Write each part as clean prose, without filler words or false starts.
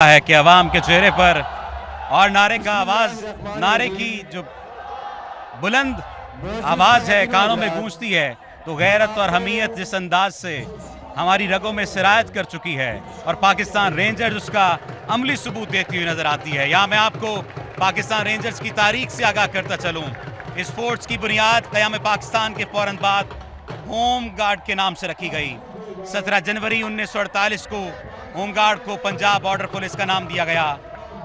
है कि अवाम के चेहरे पर और नारे की जो बुलंद आवाज है कानों में गूंजती है, तो गैरत और हमीयत जिस अंदाज से हमारी रगों में सिरायत कर चुकी है और पाकिस्तान रेंजर्स उसका अमली सबूत देती हुई नजर आती है। यहाँ मैं आपको पाकिस्तान रेंजर्स की तारीख से आगाह करता चलूँ। इस फोर्स की बुनियाद क़याम पाकिस्तान के फौरन बाद होम गार्ड के नाम से रखी गई। 17 जनवरी 1948 को होम गार्ड को पंजाब बॉर्डर पुलिस का नाम दिया गया।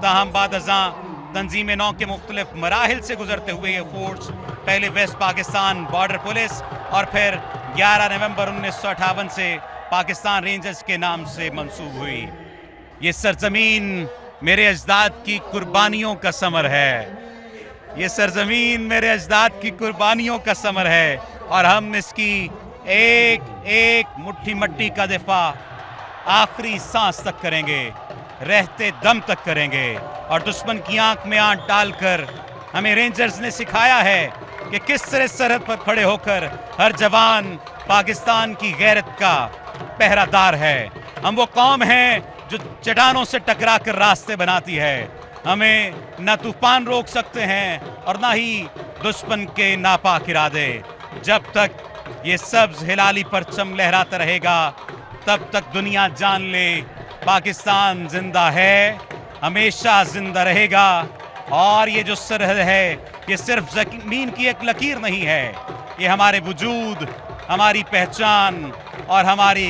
ताहम बाद अज़ां तंजीम नौ के मुख्तलिफ मराहिल से गुजरते हुए ये फोर्स पहले वेस्ट पाकिस्तान बॉर्डर पुलिस और फिर 11 नवंबर 1958 से पाकिस्तान रेंजर्स के नाम से मंसूब हुई। ये सरजमीन मेरे अजदाद की कुर्बानियों का समर है। ये सरजमीन मेरे अजदाद की कुर्बानियों का समर है और हम इसकी एक एक मुट्ठी मट्टी का दिफा आखिरी सांस तक करेंगे, रहते दम तक करेंगे। और दुश्मन की आंख में आंख डालकर हमें रेंजर्स ने सिखाया है कि किस तरह सरहद पर खड़े होकर हर जवान पाकिस्तान की गैरत का पहरादार है। हम वो कौम हैं जो चट्टानों से टकरा कर रास्ते बनाती है। हमें न तूफान रोक सकते हैं और ना ही दुश्मन के नापाक इरादे। जब तक ये सब्ज हिलाली परचम लहराता रहेगा तब तक दुनिया जान ले पाकिस्तान जिंदा है, हमेशा जिंदा रहेगा। और ये जो सरहद है ये सिर्फ ज़मीन की एक लकीर नहीं है, ये हमारे वजूद, हमारी पहचान और हमारे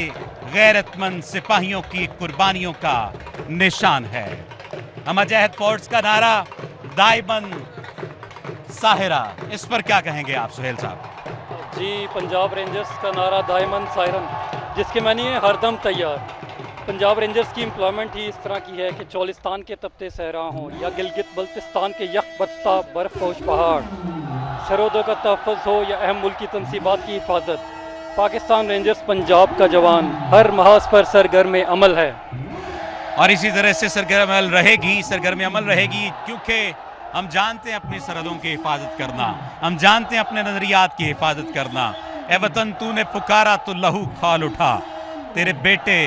गैरतमंद सिपाहियों की कुर्बानियों का निशान है। हम अजहद फोर्स का नारा दाइमन साहिरा, इस पर क्या कहेंगे आप सुहेल साहब? जी, पंजाब रेंजर्स का नारा दाइमन साहिरन, जिसके मानी है हरदम तैयार। पंजाब रेंजर्स की एम्प्लॉयमेंट ही इस तरह की है कि चोलिस्तान के तपते सहरा हों या गिलगित बल्तिस्तान के यख बरसता बर्फपोश पहाड़, सरहदों का तहफ़्फ़ुज़ हो या अहम मुल्की तनसीबात की हिफाजत, पाकिस्तान रेंजर्स पंजाब का जवान हर महाज पर सरगर्म अमल है। और इसी तरह से सरगर्म अमल रहेगी क्योंकि हम जानते हैं अपनी सरहदों की हिफाजत करना, हम जानते हैं अपने नजरियात की हिफाजत करना। ए वतन तूने पुकारा तो लहू खाल उठा, तेरे बेटे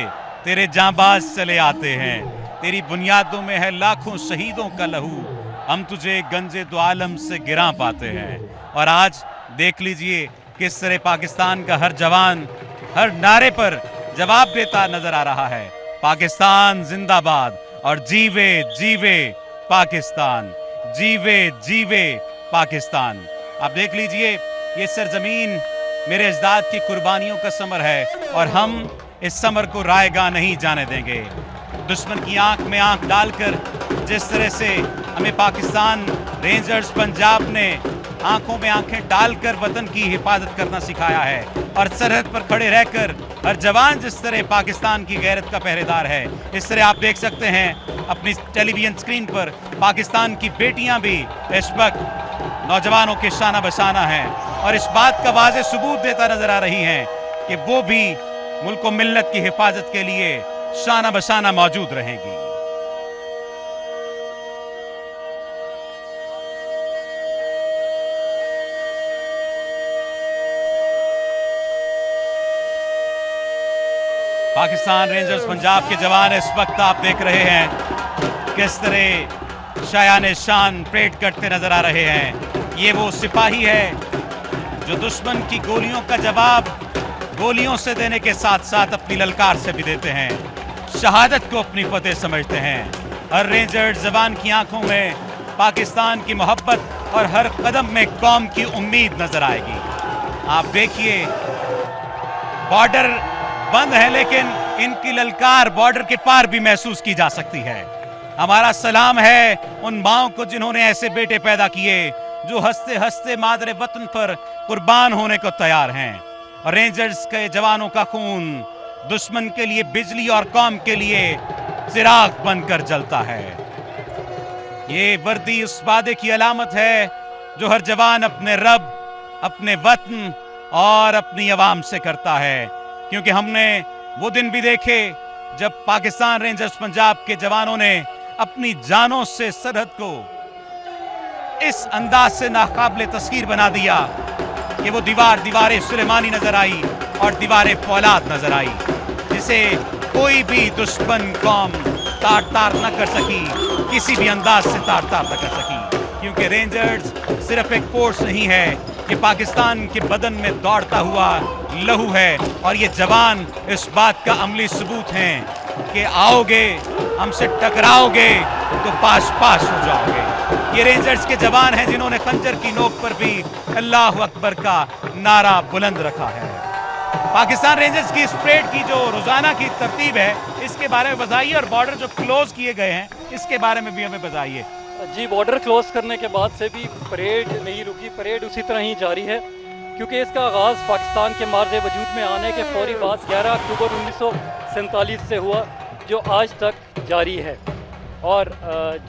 तेरे जांबाज चले आते हैं, तेरी बुनियादों में है लाखों शहीदों का लहू, हम तुझे गंजे दो आलम से गिरा पाते हैं। और आज देख लीजिए किस तरह पाकिस्तान का हर जवान हर नारे पर जवाब देता नजर आ रहा है, पाकिस्तान जिंदाबाद और जीवे जीवे पाकिस्तान, जीवे जीवे पाकिस्तान। आप देख लीजिए ये सरजमीन मेरे अजदाद की कुर्बानियों का समर है और हम इस समर को रायगा नहीं जाने देंगे। दुश्मन की आंख में आंख डालकर जिस तरह से हमें पाकिस्तान रेंजर्स पंजाब ने आंखों में आंखें डालकर वतन की हिफाजत करना सिखाया है और सरहद पर खड़े रहकर हर जवान जिस तरह पाकिस्तान की गैरत का पहरेदार है, इस तरह आप देख सकते हैं अपनी टेलीविजन स्क्रीन पर पाकिस्तान की बेटियां भी इस वक्त नौजवानों के शाना बशाना हैं और इस बात का वाज़ेह सबूत देता नजर आ रही हैं कि वो भी मुल्क व मिल्लत की हिफाजत के लिए शाना बशाना मौजूद रहेंगी। पाकिस्तान रेंजर्स पंजाब के जवान इस वक्त आप देख रहे हैं किस तरह शायान शान परेड करते नजर आ रहे हैं। ये वो सिपाही है जो दुश्मन की गोलियों का जवाब गोलियों से देने के साथ साथ अपनी ललकार से भी देते हैं, शहादत को अपनी फतेह समझते हैं। हर रेंजर जवान की आंखों में पाकिस्तान की मोहब्बत और हर कदम में कौम की उम्मीद नजर आएगी। आप देखिए बॉर्डर बंद है लेकिन इनकी ललकार बॉर्डर के पार भी महसूस की जा सकती है। हमारा सलाम है उन माओं को जिन्होंने ऐसे बेटे पैदा किए जो हंसते हंसते मादरे वतन पर कुर्बान होने को तैयार हैं। और रेंजर्स के जवानों का खून दुश्मन के लिए बिजली और कौम के लिए चिराग बनकर जलता है। ये वर्दी उस वादे की अलामत है जो हर जवान अपने रब, अपने वतन और अपनी अवाम से करता है। क्योंकि हमने वो दिन भी देखे जब पाकिस्तान रेंजर्स पंजाब के जवानों ने अपनी जानों से सरहद को इस अंदाज से नाकाबिले तस्खीर बना दिया कि वो दीवारे सुलेमानी नजर आई और दीवारें फौलाद नजर आई, जिसे कोई भी दुश्मन कौम तार तार न कर सकी, किसी भी अंदाज से तार तार न कर सकी, क्योंकि रेंजर्स सिर्फ एक फोर्स नहीं है, ये पाकिस्तान के बदन में दौड़ता हुआ लहू है। और ये जवान इस बात का अमली सबूत हैं कि आओगे हमसे टकराओगे तो पास पास हो जाओगे। ये रेंजर्स के जवान हैं जिन्होंने खंजर की नोक पर भी अल्लाह अकबर का नारा बुलंद रखा है। पाकिस्तान रेंजर्स की इस परेड की जो रोजाना की तरतीब है, इसके बारे में बताइए, और बॉर्डर जो क्लोज किए गए हैं इसके बारे में भी हमें बताइए। जी, बॉर्डर क्लोज करने के बाद से भी परेड नहीं रुकी, परेड उसी तरह ही जारी है, क्योंकि इसका आगाज़ पाकिस्तान के मार्ज़ वजूद में आने के फौरी बाद 11 अक्टूबर 1947 से हुआ, जो आज तक जारी है। और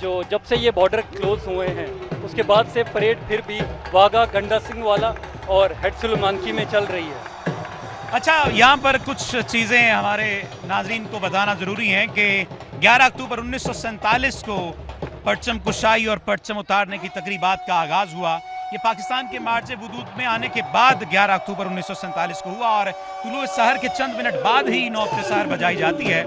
जो जब से ये बॉर्डर क्लोज हुए हैं उसके बाद से परेड फिर भी वाघा, गंडा सिंह वाला और हेडसुलेमानकी में चल रही है। अच्छा, यहाँ पर कुछ चीज़ें हमारे नाजरीन को बताना ज़रूरी है कि 11 अक्टूबर 1947 को परचम कुशाई और परचम उतारने की तकरीबात का आगाज़ हुआ। ये पाकिस्तान के मार्च वजूद में आने के बाद 11 अक्टूबर 1947 को हुआ, और तुलुए सहर के चंद मिनट बाद ही नौक़्ते सहर बजाई जाती है,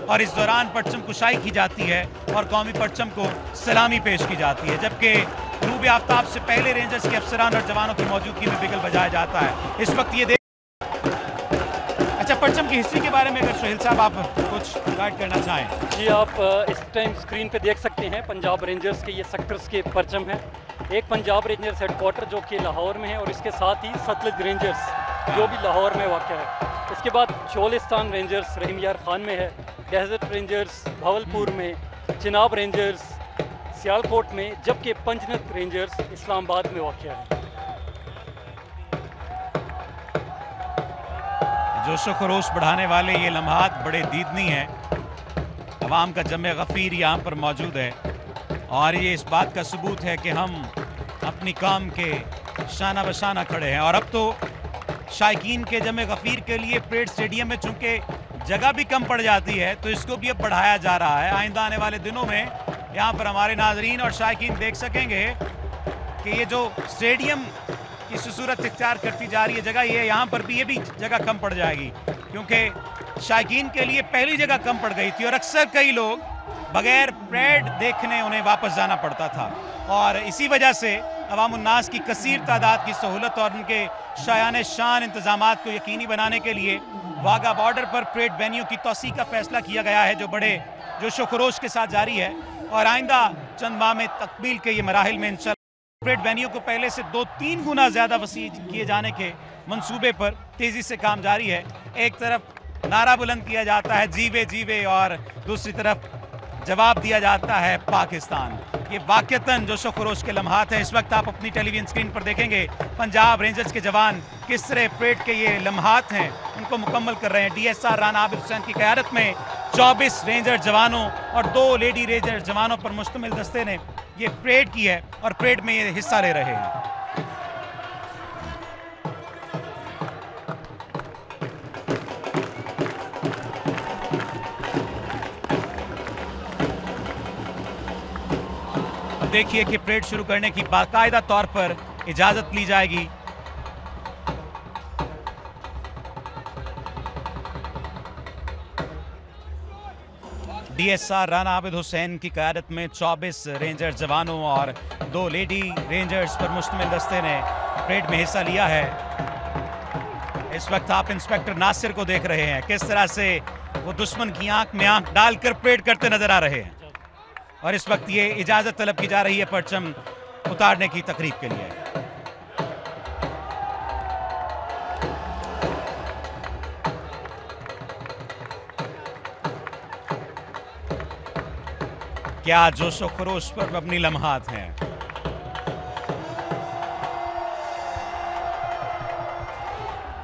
और इस दौरान परचम कुशाई की जाती है और कौमी परचम को सलामी पेश की जाती है, जबकि ग़ुरूब आफ्ताब से पहले रेंजर्स के अफसरान और जवानों की मौजूदगी में बिगल बजाया जाता है। इस वक्त ये अच्छा, परचम की हिस्ट्री के बारे में अगर सोहेल साहब आप कुछ गाइड करना चाहें। जी, आप इस टाइम स्क्रीन पे देख सकते हैं पंजाब रेंजर्स के ये सेक्टर्स के परचम हैं। एक पंजाब रेंजर्स हेडक्वार्टर जो कि लाहौर में है, और इसके साथ ही सतलुज रेंजर्स जो भी लाहौर में वाक़ है। इसके बाद चोलिस्तान रेंजर्स रहीम यार खान में है, डेजर्ट रेंजर्स भावलपुर में, चिनाब रेंजर्स सियालकोट में, जबकि पंजनत रेंजर्स इस्लामाबाद में वाक़ है। जोशो खरोश बढ़ाने वाले ये लम्हात बड़े दीदनी हैं। अवाम का जमे गफ़ीर यहाँ पर मौजूद है, और ये इस बात का सबूत है कि हम अपनी कौम के शाना बशाना खड़े हैं। और अब तो शायकीन के जमे गफ़ीर के लिए परेड स्टेडियम में चूँकि जगह भी कम पड़ जाती है, तो इसको भी अब बढ़ाया जा रहा है। आइंदा आने वाले दिनों में यहाँ पर हमारे नाजरीन और शायकीन देख सकेंगे कि ये जो स्टेडियम की सूरत इख्तियार करती जा रही है जगह, ये यहाँ पर भी ये भी जगह कम पड़ जाएगी, क्योंकि शायकीन के लिए पहली जगह कम पड़ गई थी, और अक्सर कई लोग बगैर परेड देखने उन्हें वापस जाना पड़ता था। और इसी वजह से अवाम उन्नास की कसीर तादाद की सहूलत और उनके शायान शान इंतजामात को यकीनी बनाने के लिए वाघा बॉर्डर पर परेड वेन्यू की तोसी का फैसला किया गया है, जो बड़े जोशो खरोश के साथ जारी है। और आइंदा चंद माह में तकमील के ये मराहिल में इंशाअल्लाह परेड वेन्यू को पहले से 2-3 गुना ज़्यादा वसी किए जाने के मंसूबे पर तेज़ी से काम जारी है। एक तरफ नारा बुलंद किया जाता है जीवे जीवे, और दूसरी तरफ जवाब दिया जाता है पाकिस्तान। ये वाक़तन जोशो खरोश के लम्हात हैं। इस वक्त आप अपनी टेलीविजन स्क्रीन पर देखेंगे पंजाब रेंजर्स के जवान किस तरह परेड के ये लम्हात हैं उनको मुकम्मल कर रहे हैं। DSR राना आबिद हुसैन की क़यादत में 24 रेंजर जवानों और 2 लेडी रेंजर जवानों पर मुश्तमिल दस्ते ने ये परेड की है, और परेड में ये हिस्सा ले रहे हैं। अब देखिए कि परेड शुरू करने की बाकायदा तौर पर इजाजत ली जाएगी। DSR राना आबिद हुसैन की क़यादत में 24 रेंजर जवानों और 2 लेडी रेंजर्स पर मुश्तमिल दस्ते ने परेड में हिस्सा लिया है। इस वक्त आप इंस्पेक्टर नासिर को देख रहे हैं, किस तरह से वो दुश्मन की आंख में आंख डालकर परेड करते नजर आ रहे हैं। और इस वक्त ये इजाज़त तलब की जा रही है परचम उतारने की तकरीब के लिए। क्या जोशो खरोश पर अपनी लम्हात हैं।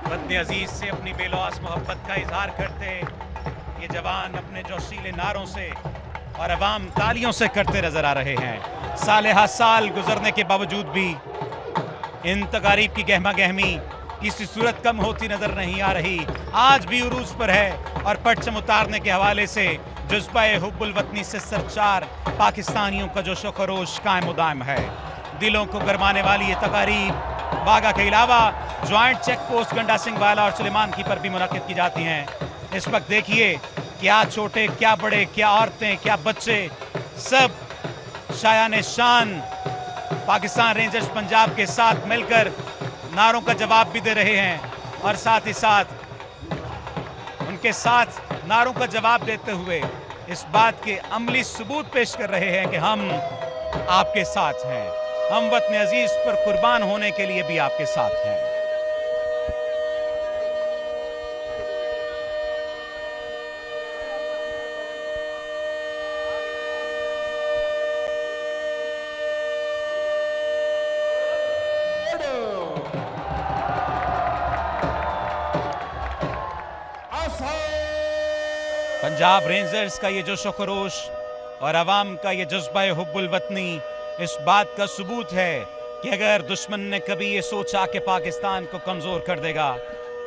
वतन अजीज से अपनी बेलौस मोहब्बत का इजहार करते ये जवान अपने जोशीले नारों से और अवाम तालियों से करते नजर आ रहे हैं। साल हा साल गुजरने के बावजूद भी इन तकारीब की गहमा गहमी किसी सूरत कम होती नजर नहीं आ रही। आज भी उरूज पर है, और परचम उतारने के हवाले से जज्बा हुब्बुल वतनी से सरचार पाकिस्तानियों का जोशो खरोश कायम दायम है। दिलों को गरमाने वाली ये तकारीब वाघा के अलावा ज्वाइंट चेक पोस्ट गंडा सिंह वाला और सुलेमान की पर भी मुनक्किद की जाती हैं। इस वक्त देखिए क्या छोटे, क्या बड़े, क्या औरतें, क्या बच्चे, सब शायान शान पाकिस्तान रेंजर्स पंजाब के साथ मिलकर नारों का जवाब भी दे रहे हैं और साथ ही साथ उनके साथ नारों का जवाब देते हुए इस बात के अमली सबूत पेश कर रहे हैं कि हम आपके साथ हैं, हम वतन अजीज पर कुर्बान होने के लिए भी आपके साथ हैं। पंजाब रेंजर्स का ये जोशो खरोश और अवाम का ये जज्बा हुब्बुल वतनी इस बात का सबूत है कि अगर दुश्मन ने कभी ये सोचा कि पाकिस्तान को कमजोर कर देगा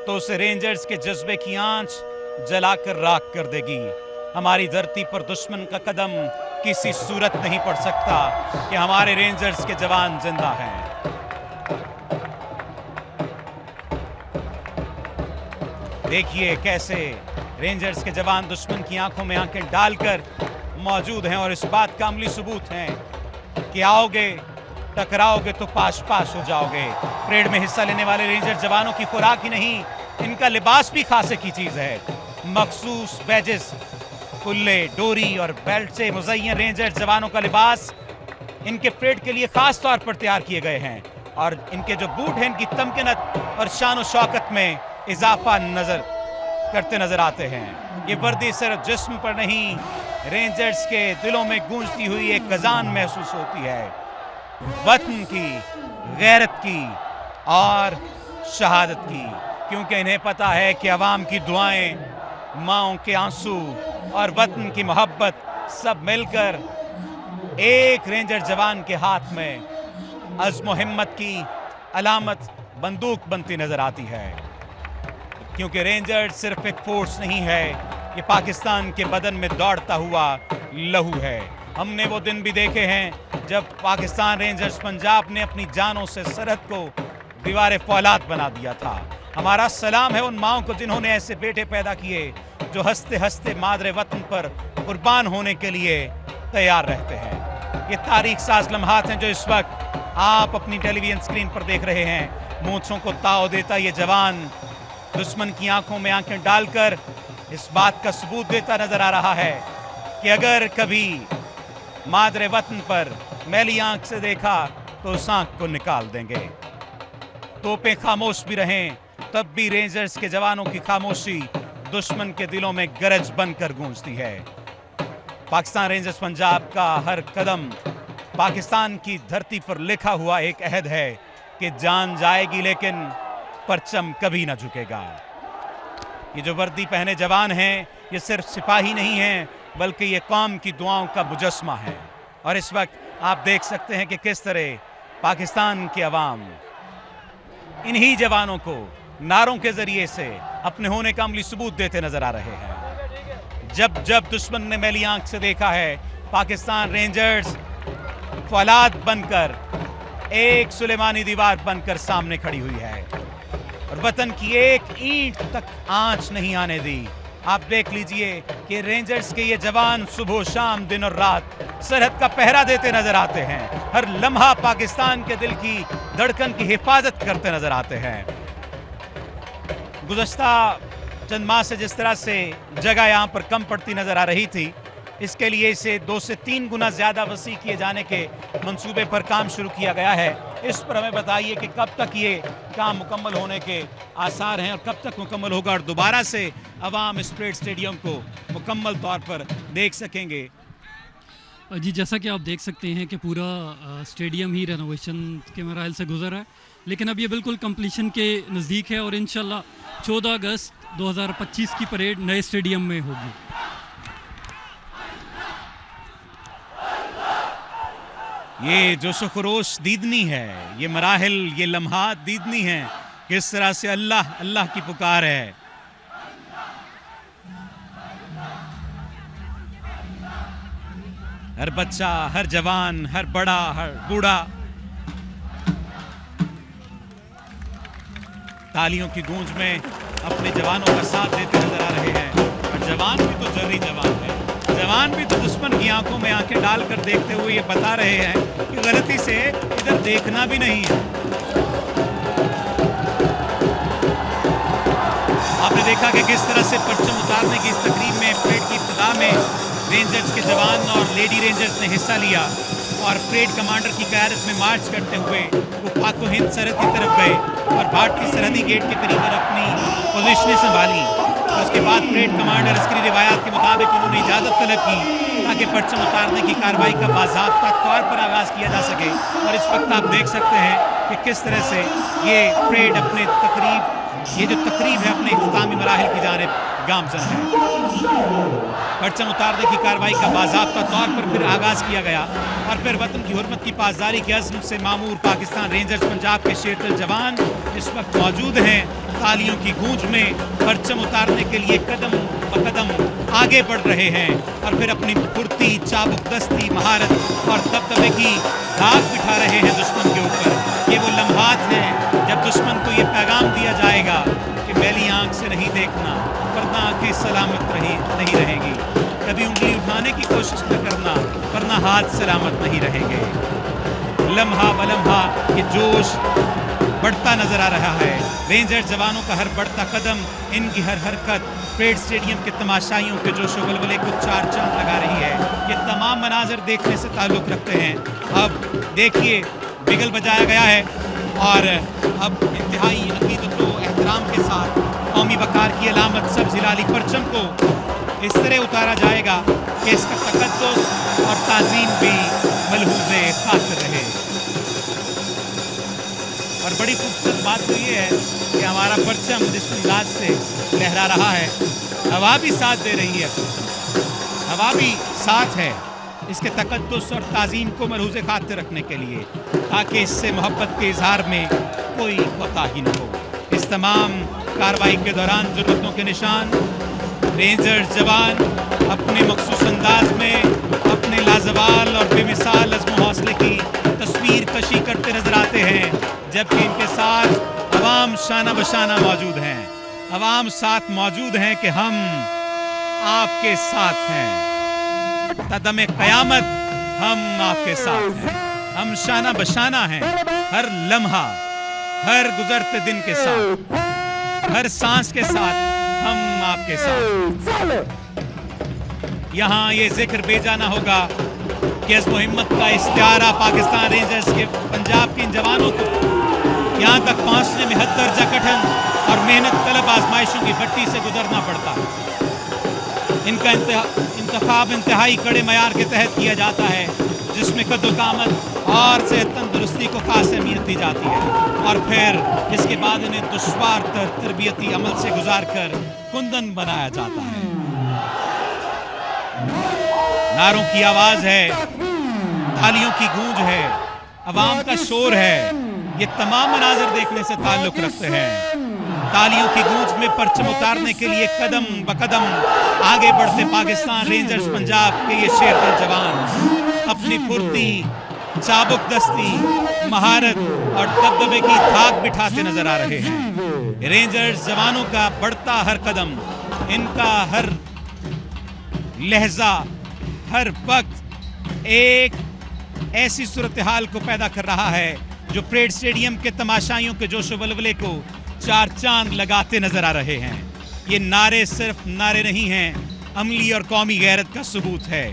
तो उसे रेंजर्स के जज्बे की आंच जलाकर राख कर देगी। हमारी धरती पर दुश्मन का कदम किसी सूरत नहीं पड़ सकता कि हमारे रेंजर्स के जवान जिंदा हैं। देखिए कैसे रेंजर्स के जवान दुश्मन की आंखों में आंखें डालकर मौजूद हैं और इस बात का अमली सबूत है कि आओगे, टकराओगे तो पाश पाश हो जाओगे। परेड में हिस्सा लेने वाले रेंजर जवानों की खुराक ही नहीं, इनका लिबास भी खासे की चीज है। मखसूस बैजेस, कुल्ले, डोरी और बेल्ट से मुज़य्यन रेंजर जवानों का लिबास इनके परेड के लिए खास तौर पर तैयार किए गए हैं और इनके जो बूट हैं इनकी तमकीनत और शान और शौकत में इजाफा करते नजर आते हैं। ये वर्दी सिर्फ जिस्म पर नहीं, रेंजर्स के दिलों में गूंजती हुई एक गजान महसूस होती है, वतन की, गैरत की और शहादत की, क्योंकि इन्हें पता है कि अवाम की दुआएं, माँओं के आंसू और वतन की मोहब्बत सब मिलकर एक रेंजर जवान के हाथ में अज़्म हिम्मत की अलामत बंदूक बनती नजर आती है। क्योंकि रेंजर सिर्फ एक फोर्स नहीं है, ये पाकिस्तान के बदन में दौड़ता हुआ लहू है। हमने वो दिन भी देखे हैं जब पाकिस्तान रेंजर्स पंजाब ने अपनी जानों से सरहद को दीवार फौलाद बना दिया था। हमारा सलाम है उन माओं को जिन्होंने ऐसे बेटे पैदा किए जो हंसते हंसते मादरे वतन पर कुर्बान होने के लिए तैयार रहते हैं। ये तारीख साज लम्हात हैं जो इस वक्त आप अपनी टेलीविजन स्क्रीन पर देख रहे हैं। मूंछों को ताव देता ये जवान दुश्मन की आंखों में आंखें डालकर इस बात का सबूत देता नजर आ रहा है कि अगर कभी मादरे वतन पर मैली आंख से देखा तो उस आंख को निकाल देंगे। तोपें खामोश भी रहें तब भी रेंजर्स के जवानों की खामोशी दुश्मन के दिलों में गरज बनकर गूंजती है। पाकिस्तान रेंजर्स पंजाब का हर कदम पाकिस्तान की धरती पर लिखा हुआ एक अहद है कि जान जाएगी लेकिन परचम कभी ना झुकेगा। ये जो वर्दी पहने जवान हैं ये सिर्फ सिपाही नहीं हैं बल्कि ये कौम की दुआओं का मुजस्मा है। और इस वक्त आप देख सकते हैं कि किस तरह पाकिस्तान की आवाम इन्हीं जवानों को नारों के जरिए से अपने होने का अमली सबूत देते नजर आ रहे हैं। जब जब दुश्मन ने मैली आंख से देखा है पाकिस्तान रेंजर्स फौलाद बनकर एक सुलेमानी दीवार बनकर सामने खड़ी हुई है और वतन की एक ईंट तक आंच नहीं आने दी। आप देख लीजिए कि रेंजर्स के ये जवान सुबह शाम दिन और रात सरहद का पहरा देते नजर आते हैं। हर लम्हा पाकिस्तान के दिल की धड़कन की हिफाजत करते नजर आते हैं। गुज़श्ता चंद माह से जिस तरह से जगह यहाँ पर कम पड़ती नजर आ रही थी, इसके लिए इसे 2 से 3 गुना ज़्यादा वसी किए जाने के मंसूबे पर काम शुरू किया गया है। इस पर हमें बताइए कि कब तक ये काम मुकम्मल होने के आसार हैं और कब तक मुकम्मल होगा और दोबारा से अवाम इस परेड स्टेडियम को मुकम्मल तौर पर देख सकेंगे। जी, जैसा कि आप देख सकते हैं कि पूरा स्टेडियम ही रेनोवेशन के मराहल से गुजर है, लेकिन अब ये बिल्कुल कंप्लीशन के नज़दीक है और इंशाल्लाह 14 अगस्त 2025 की परेड नए स्टेडियम में होगी। ये जोशो खरोश दीदनी है, ये मराहिल, ये लम्हात दीदनी है, किस तरह से अल्लाह अल्लाह की पुकार है। हर बच्चा, हर जवान, हर बड़ा, हर बूढ़ा तालियों की गूंज में अपने जवानों का साथ देते नजर आ रहे हैं और जवान भी तो जर्री जवान है, जवान भी तो दुश्मन की आंखों में आंखें डालकर देखते हुए ये बता रहे हैं कि गलती से इधर देखना भी नहीं है। आपने देखा कि किस तरह से परचम उतारने की इस तकरीब में परेड की इब्तिदा में रेंजर्स के जवान और लेडी रेंजर्स ने हिस्सा लिया और परेड कमांडर की क़यादत में मार्च करते हुए वो पाक हिंद सरहद की तरफ गए और भारतीय सरहदी गेट के करीब अपनी पोजीशनें संभाली। उसके बाद परेड कमांडर अस्करी रिवायात के मुताबिक उन्होंने इजाज़त तलब की ताकि परचम उतारने की कार्रवाई का बाज़ाब्ता तौर पर आगाज़ किया जा सके। और इस वक्त आप देख सकते हैं कि किस तरह से ये परेड अपने ये जो तकरीब है अपने इख्तितामी मराहिल की जानिब गामज़न है। परचम उतारने की कार्रवाई का बाज़ाब्ता तौर पर फिर आगाज़ किया गया और फिर वतन की हुर्मत की पासदारी के अज़्म से मामूर पाकिस्तान रेंजर्स पंजाब के शेरतल जवान इस वक्त मौजूद हैं। तालियों की गूंज में परचम उतारने के लिए कदम ब कदम आगे बढ़ रहे हैं और फिर अपनी फुर्ती, चाबुक दस्ती, महारत और दबदबे की धाक बिठा रहे हैं दुश्मन के ऊपर। ये वो लम्हात हैं जब दुश्मन को ये पैगाम दिया जाएगा कि मैली आंख से नहीं देखना वरना आंखें सलामत नहीं रहेंगी, कभी उंगली उठाने की कोशिश न करना वरना हाथ सलामत नहीं रहेंगे। लम्हा बलम्हा ये जोश बढ़ता नजर आ रहा है। रेंजर जवानों का हर बढ़ता कदम, इनकी हर हरकत परेड स्टेडियम के तमाशाइयों के जोश व वलवले को चार चांद लगा रही है। ये तमाम मनाजर देखने से ताल्लुक़ रखते हैं। अब देखिए बिगल बजाया गया है और अब इंतहाई अकीदत व एहतराम के साथ कौमी वक़ार की अलामत सब्ज़ हिलाली परचम को इस तरह उतारा जाएगा कि इसका तक़द्दुस और ताज़ीम भी मलहूज़े खातिर रहे। और बड़ी खूबसूरत बात तो ये है कि हमारा परचम जिस अंदाज से लहरा रहा है, हवा भी साथ दे रही है, हवा भी साथ है इसके तक़द्दुस और ताज़ीम को मलहूज़े खातिर रखने के लिए, ताकि इससे मोहब्बत के इजहार में कोई कोताही न हो। इस तमाम कार्रवाई के दौरान ज़रूरतों के निशान रेंजर्स जवान अपने मखसूस अंदाज में अपने लाजवाल और बेमिसाल अज़्म हौसले की तस्वीर कशी करते नजर आते हैं, जबकि इनके साथ अवाम शाना बशाना मौजूद हैं। अवाम साथ मौजूद हैं कि हम आपके साथ हैं, तदमे क़यामत हम आपके साथ हैं, हम शाना बशाना हैं हर लम्हा, हर गुजरते दिन के साथ, हर सांस के साथ हम आपके साथ। यहाँ ये जिक्र बेजाना होगा कि इस हिम्मत का इस्तियारा पाकिस्तान रेंजर्स के पंजाब के इन जवानों को यहाँ तक पहुँचने में हद दर्जा कठिन और मेहनत तलब आजमाइशों की भट्टी से गुजरना पड़ता है। इनका इंतखाब इंतहाई कड़े मयार के तहत किया जाता है, जिसमें कद्दो-कामत और सेहत तंदुरुस्ती को खास अहमियत दी जाती है और फिर इसके बाद इन्हें दुश्वार तरबियती अमल से गुजार कर कुंदन बनाया जाता है। नारों की आवाज़ है, तालियों की गूंज है, अवाम का शोर है, ये तमाम मनाज़र देखने से ताल्लुक़ रखते हैं। तालियों की गूंज में परचम उतारने के लिए कदम ब कदम आगे बढ़ते पाकिस्तान रेंजर्स पंजाब के ये शेरतल जवान अपनी फुर्ती, चाबुक दस्ती, महारत और दबदबे की धाक बिठाते नजर आ रहे हैं। रेंजर्स जवानों का बढ़ता हर कदम, इनका हर लहजा, हर वक्त एक ऐसी सूरत हाल को पैदा कर रहा है जो परेड स्टेडियम के तमाशाइयों के जोश वलवले को चार चांद लगाते नजर आ रहे हैं। ये नारे सिर्फ नारे नहीं हैं, अमली और कौमी गैरत का सबूत है।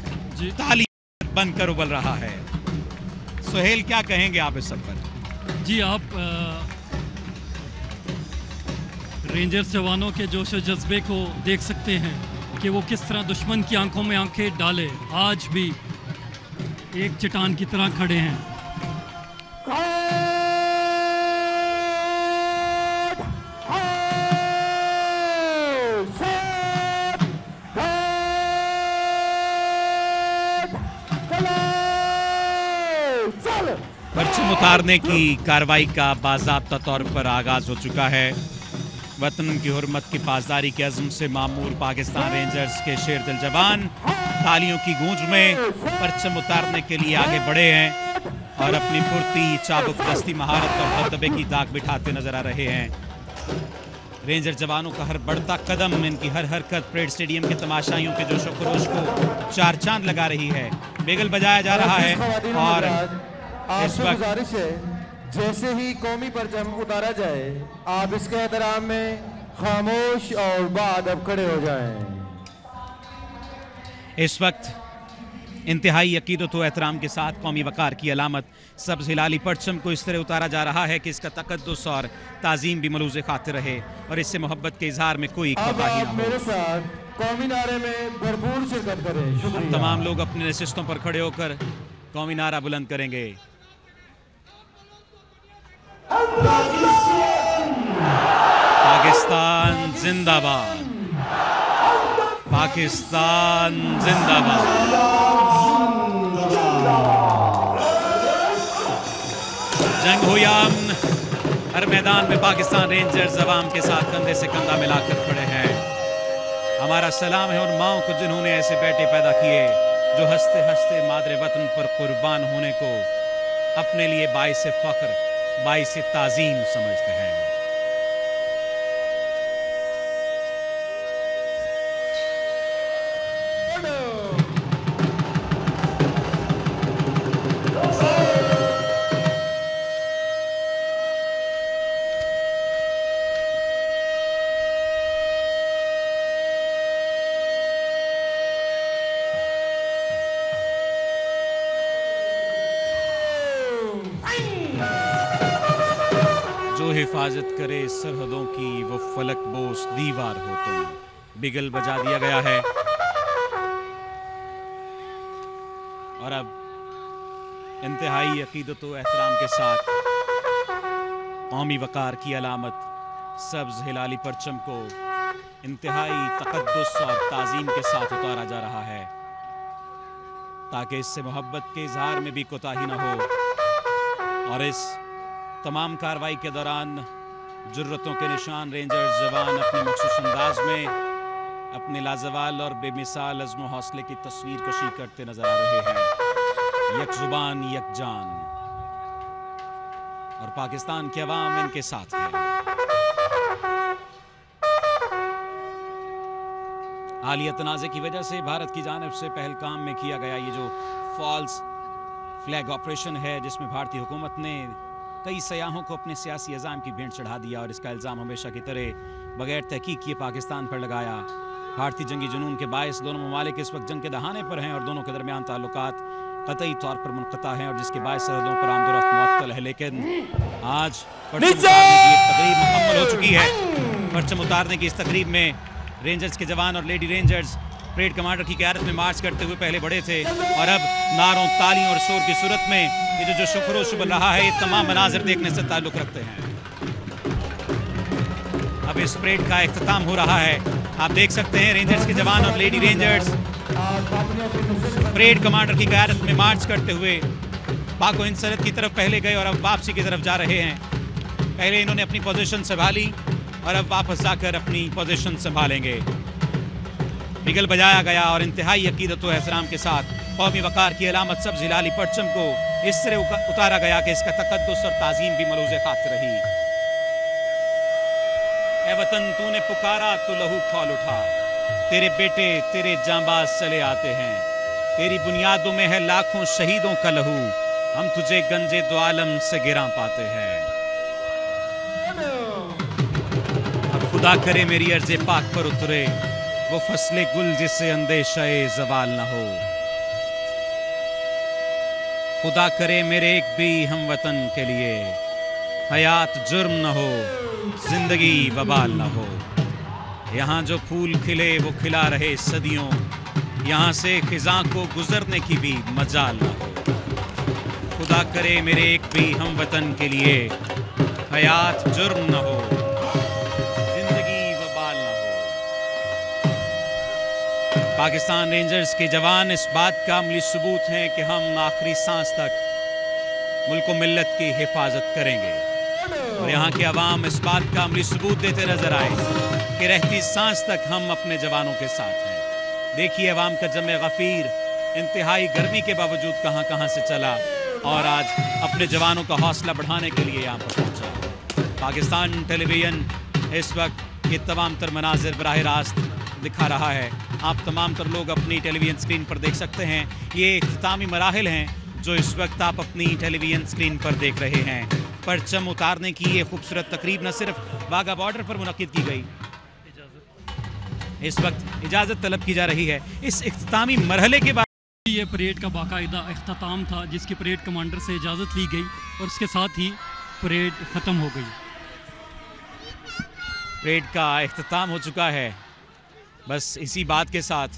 ताली बनकर उबल रहा है। सोहेल, क्या कहेंगे आप इस सब पर? जी, आप रेंजर्स जवानों के जोश और जज्बे को देख सकते हैं कि वो किस तरह दुश्मन की आंखों में आंखें डाले आज भी एक चट्टान की तरह खड़े हैं। परचम उतारने की कार्रवाई का बाज़ाब्ता तौर पर आगाज हो चुका है। वतन की हुर्मत की पासदारी के अज़्म से मामूर पाकिस्तान रेंजर्स के शेरदिल जवान तालियों की गूंज में परचम उतारने के लिए आगे बढ़े हैं और अपनी फुर्ती, चाबुक दस्ती, महारत और दबदबे की दाग बिठाते नजर आ रहे हैं। रेंजर जवानों का हर बढ़ता कदम, इनकी हर हरकत परेड स्टेडियम के तमाशाइयों के जोशो खरोश को चार चांद लगा रही है। बिगल बजाया जा रहा है और इस वक्त गुजारिश है जैसे ही कौमी परचम उतारा जाए आप इसके एहतराम में खामोश और बाअदब खड़े हो जाएं। इस वक्त इंतहाई अकीदत व एहतराम के साथ कौमी वकार की अलामत सब्ज़ हिलाली परचम को इस तरह उतारा जा रहा है कि इसका तकद्दुस और ताज़ीम भी मलूज़ खातिर रहे और इससे मोहब्बत के इजहार में कोई अब कोताही आप न हो। मेरे साथ कौमी नारे में भरपूर शिरकत करें। शुक्रिया। तमाम लोग अपने नशिस्तों पर खड़े होकर कौमी नारा बुलंद करेंगे। पाकिस्तान जिंदाबाद, पाकिस्तान जिंदाबाद। जंग हो या अमन, हर मैदान में पाकिस्तान रेंजर्स अवाम के साथ कंधे से कंधा मिलाकर खड़े हैं। हमारा सलाम है उन माओं को जिन्होंने ऐसे बेटे पैदा किए जो हंसते हंसते मादरे वतन पर कुर्बान होने को अपने लिए बाइसे फख्र, बाइसे ताज़ीम समझते हैं। जो हिफाजत करे सरहदों की वो फलक बोस दीवार हो तुम। बिगल बजा दिया गया है और अब इंतहाई अकीदत व एहतराम के साथ कौमी वकार की अलामत सब्ज़ हिलाली परचम को इंतहाई तकद्दुस और ताज़ीम के साथ उतारा जा रहा है ताकि इससे मोहब्बत के इजहार में भी कोताही न हो। और इस तमाम कार्रवाई के दौरान जुर्रतों के निशान रेंजर्स जवान अपने मखसूस अंदाज में अपने लाजवाल और बेमिसाल अज़्म व हौसले की तस्वीर कशी करते नजर आ रहे हैं। यक जुबान यक जान, और पाकिस्तान के अवाम इनके साथ है। हालिया तनाज़े की वजह से भारत की जानिब से पहलगाम में किया गया ये जो फॉल्स फ्लैग ऑपरेशन है, जिसमें भारतीय हुकूमत ने कई सयाहों को अपने सियासी अज़ाम की भेंट चढ़ा दिया और इसका इल्ज़ाम हमेशा की तरह बगैर तहकीक किए पाकिस्तान पर लगाया। भारतीय जंगी जुनून के बायस दोनों ममालिक इस वक्त जंग के दहाने पर हैं और दोनों के दरमियान ताल्लुकात कतई तौर पर मुनक़ता हैं और जिसके बायस सरहदों पर आमदोरफ्त मुअत्तल है। लेकिन आज परचम उतारने की एक तकरीब मुकम्मल हो चुकी है। परचम उतारने की इस तकरीब में रेंजर्स के जवान और लेडी रेंजर्स परेड कमांडर की क़यादत में मार्च करते हुए पहले बढ़े थे और अब नारों, तालियों और शोर की सूरत में ये जो शुक्रोश बन रहा है, ये तमाम मनाज़िर देखने से ताल्लुक़ रखते हैं। अब इस परेड का इख्तिताम हो रहा है। आप देख सकते हैं रेंजर्स के जवान और लेडी रेंजर्स परेड कमांडर की क़यादत में मार्च करते हुए पाक व हिंद सरहद की तरफ पहले गए और अब वापसी की तरफ जा रहे हैं। पहले इन्होंने अपनी पोजीशन संभाली और अब वापस जाकर अपनी पोजीशन संभालेंगे। बिगल बजाया गया और इंतहाई अकीदत व एहतराम के साथ कौमी वकार की अलामत सब्ज़ हिलाली परचम को इस तरह उतारा गया कि इसका तकद्दुस और ताज़ीम भी मलूज़े खातिर रही। ए वतन तूने पुकारा तो लहू खौल उठा, तेरे बेटे तेरे जांबाज चले आते हैं, तेरी बुनियादों में है लाखों शहीदों का लहू, हम तुझे गंजे दो आलम से गिरा पाते हैं। अब खुदा करे मेरी अर्ज़े पाक पर उतरे वो फसले गुल जिससे अंदेशाए ज़वाल न हो। खुदा करे मेरे एक भी हम वतन के लिए हयात जुर्म न हो, जिंदगी वबाल न हो। यहाँ जो फूल खिले वो खिला रहे सदियों, यहाँ से खिज़ां को गुजरने की भी मजाल न हो। खुदा करे मेरे एक भी हम वतन के लिए हयात जुर्म न हो, पाकिस्तान रेंजर्स के जवान इस बात का अमली सबूत हैं कि हम आखिरी सांस तक मुल्क व मिल्लत की हिफाजत करेंगे और यहाँ के अवाम इस बात का अमली सबूत देते नजर आए कि रहती सांस तक हम अपने जवानों के साथ हैं। देखिए अवाम का जमे गफीर इंतहाई गर्मी के बावजूद कहाँ कहाँ से चला और आज अपने जवानों का हौसला बढ़ाने के लिए यहाँ पर पहुँचा। पाकिस्तान टेलीविजन इस वक्त ये तमाम तर मनाजिर बराह रास्त दिखा रहा है। आप तमाम तर लोग अपनी टेलीविज़न स्क्रीन पर देख सकते हैं। ये इख्तितामी मराहिल हैं जो इस वक्त आप अपनी टेलीविज़न स्क्रीन पर देख रहे हैं। परचम उतारने की ये खूबसूरत तकरीब न सिर्फ वाघा बॉर्डर पर मुनक्किद की गई, इस वक्त इजाज़त तलब की जा रही है। इस इख्तितामी मरहले के बाद ये परेड का बाकायदा अख्ताम था जिसकी परेड कमांडर से इजाज़त ली गई और उसके साथ ही परेड ख़त्म हो गई। परेड का इख्तिताम हो चुका है। बस इसी बात के साथ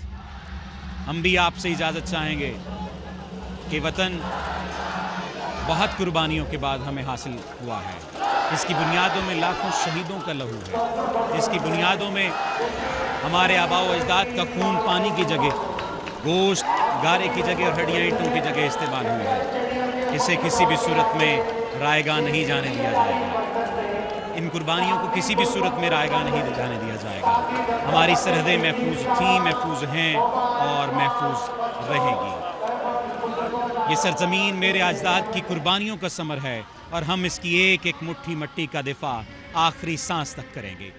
हम भी आपसे इजाज़त चाहेंगे कि वतन बहुत कुर्बानियों के बाद हमें हासिल हुआ है। इसकी बुनियादों में लाखों शहीदों का लहू है। इसकी बुनियादों में हमारे आबा व अजदाद का खून पानी की जगह, गोश्त गारे की जगह और हड्डियाँ ईंटों की जगह इस्तेमाल हुई है। इसे किसी भी सूरत में रायगा नहीं जाने दिया जाएगा। इन कुर्बानियों को किसी भी सूरत में रायगा नहीं जाने दिया जाएगा। हमारी सरहदें महफूज थीं, महफूज हैं और महफूज रहेगी। ये सरजमीन मेरे अजदाद की कुर्बानियों का समर है और हम इसकी एक एक मुट्ठी मट्टी का दिफा आखिरी सांस तक करेंगे।